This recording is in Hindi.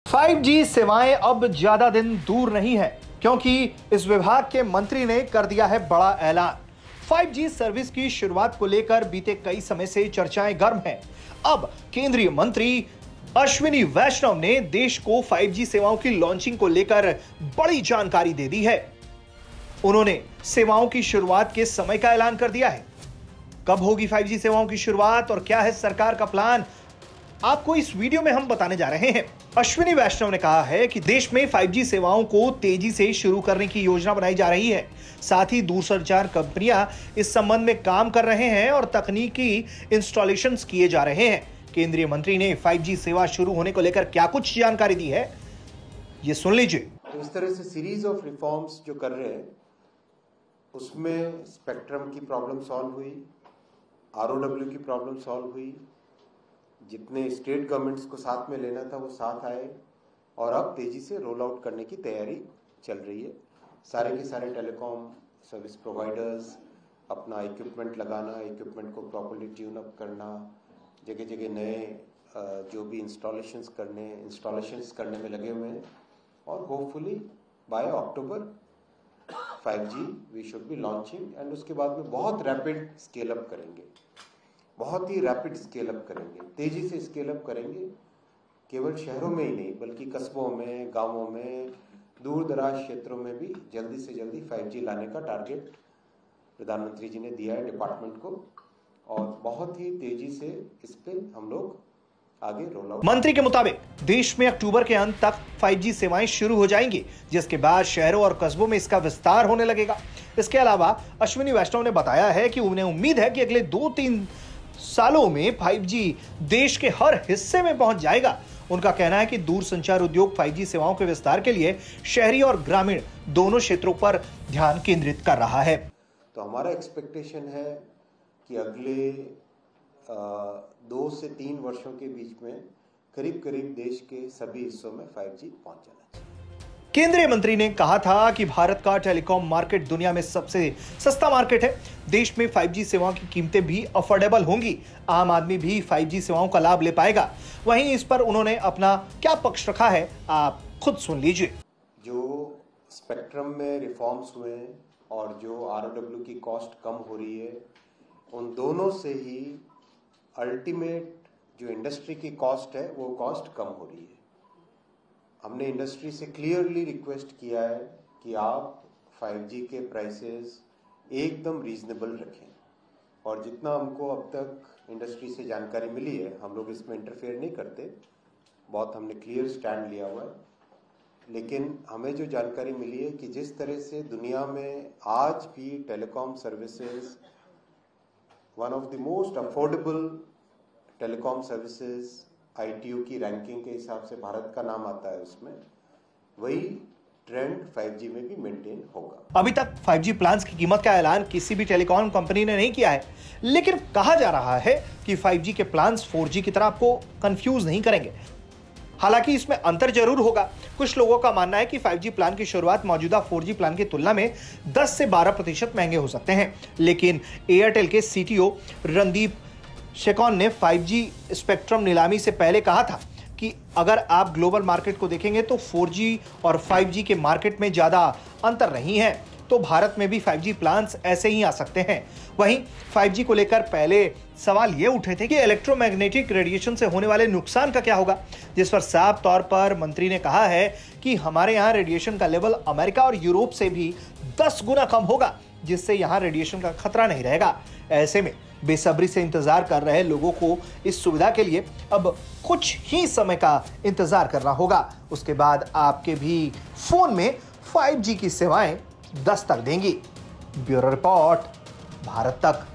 5G सेवाएं अब ज्यादा दिन दूर नहीं है, क्योंकि इस विभाग के मंत्री ने कर दिया है बड़ा ऐलान। 5G सर्विस की शुरुआत को लेकर बीते कई समय से चर्चाएं गर्म हैं। अब केंद्रीय मंत्री अश्विनी वैष्णव ने देश को 5G सेवाओं की लॉन्चिंग को लेकर बड़ी जानकारी दे दी है। उन्होंने सेवाओं की शुरुआत के समय का ऐलान कर दिया है। कब होगी 5G सेवाओं की शुरुआत और क्या है सरकार का प्लान, आपको इस वीडियो में हम बताने जा रहे हैं। अश्विनी वैष्णव ने कहा है कि देश में 5G सेवाओं को तेजी से शुरू करने की योजना बनाई जा रही है। साथ ही दूरसंचार कंपनियां इस संबंध में काम कर रहे हैं और तकनीकी इंस्टॉलेशंस किए जा रहे हैं। केंद्रीय मंत्री ने 5G सेवा शुरू होने को लेकर क्या कुछ जानकारी दी है, ये सुन लीजिए। तो इस तरह से सीरीज ऑफ रिफॉर्म्स जो कर रहे हैं, उसमें स्पेक्ट्रम की प्रॉब्लम सॉल्व हुई, ROW की प्रॉब्लम सॉल्व हुई, जितने स्टेट गवर्नमेंट्स को साथ में लेना था वो साथ आए और अब तेजी से रोल आउट करने की तैयारी चल रही है। सारे के सारे टेलीकॉम सर्विस प्रोवाइडर्स अपना इक्विपमेंट लगाना, इक्विपमेंट को प्रॉपर्ली ट्यून अप करना, जगह जगह नए जो भी इंस्टॉलेशंस करने में लगे हुए हैं और hopefully by October 5G we should be launching and उसके बाद में बहुत रैपिड स्केल अप करेंगे, बहुत ही रैपिड स्केल अप करेंगे, तेजी से स्केल अप करेंगे। केवल शहरों में ही नहीं बल्कि कस्बों में, गांवों में, दूर दराज क्षेत्रों में भी जल्दी से जल्दी 5G लाने का टारगेट प्रधानमंत्री जी ने दिया है डिपार्टमेंट को और बहुत ही तेजी से इस पे हम लोग आगे रोल आउट। मंत्री के मुताबिक देश में अक्टूबर के अंत तक 5G सेवाएं शुरू हो जाएंगी, जिसके बाद शहरों और कस्बों में इसका विस्तार होने लगेगा। इसके अलावा अश्विनी वैष्णव ने बताया है कि उन्हें उम्मीद है कि अगले 2-3 सालों में 5G देश के हर हिस्से में पहुंच जाएगा। उनका कहना है कि दूरसंचार उद्योग 5G सेवाओं के विस्तार के लिए शहरी और ग्रामीण दोनों क्षेत्रों पर ध्यान केंद्रित कर रहा है। तो हमारा एक्सपेक्टेशन है कि अगले 2 से 3 वर्षों के बीच में करीब करीब देश के सभी हिस्सों में 5G पहुंच जाना चाहिए। केंद्रीय मंत्री ने कहा था कि भारत का टेलीकॉम मार्केट दुनिया में सबसे सस्ता मार्केट है। देश में 5G सेवाओं की कीमतें भी अफोर्डेबल होंगी। आम आदमी भी 5G सेवाओं का लाभ ले पाएगा। वहीं इस पर उन्होंने अपना क्या पक्ष रखा है, आप खुद सुन लीजिए। जो स्पेक्ट्रम में रिफॉर्म्स हुए हैं और जो ROW की कॉस्ट कम हो रही है, उन दोनों से ही अल्टीमेट जो इंडस्ट्री की कॉस्ट है वो कॉस्ट कम हो रही है। हमने इंडस्ट्री से क्लियरली रिक्वेस्ट किया है कि आप 5G के प्राइसेस एकदम रीजनेबल रखें और जितना हमको अब तक इंडस्ट्री से जानकारी मिली है, हम लोग इसमें इंटरफेयर नहीं करते, बहुत हमने क्लियर स्टैंड लिया हुआ है, लेकिन हमें जो जानकारी मिली है कि जिस तरह से दुनिया में आज भी telecom services one of the most affordable telecom services ITU की रैंकिंग के हिसाब से भारत का नाम आता है, उसमें वही ट्रेंड 5G में भी मेंटेन होगा। अभी तक 5G प्लान्स की कीमत का ऐलान किसी भी टेलीकॉम कंपनी ने नहीं किया है, लेकिन कहा जा रहा है कि 5G के प्लान्स 4G की तरह आपको कंफ्यूज नहीं करेंगे। हालांकि इसमें अंतर जरूर होगा। कुछ लोगों का मानना है कि 5G प्लान की शुरुआत मौजूदा 4G प्लान की तुलना में 10 से 12% महंगे हो सकते हैं, लेकिन एयरटेल के CTO रणदीप शेखौन ने 5G स्पेक्ट्रम नीलामी से पहले कहा था कि अगर आप ग्लोबल मार्केट को देखेंगे तो 4G और 5G के मार्केट में ज्यादा अंतर नहीं है, तो भारत में भी 5G प्लान्स ऐसे ही आ सकते हैं। वहीं 5G को लेकर पहले सवाल ये उठे थे कि इलेक्ट्रोमैग्नेटिक रेडिएशन से होने वाले नुकसान का क्या होगा, जिस पर साफ तौर पर मंत्री ने कहा है कि हमारे यहाँ रेडिएशन का लेवल अमेरिका और यूरोप से भी 10 गुना कम होगा, जिससे यहाँ रेडिएशन का खतरा नहीं रहेगा। ऐसे में बेसब्री से इंतजार कर रहे लोगों को इस सुविधा के लिए अब कुछ ही समय का इंतजार करना होगा। उसके बाद आपके भी फोन में 5G की सेवाएं दस्तक देंगी। ब्यूरो रिपोर्ट, भारत तक।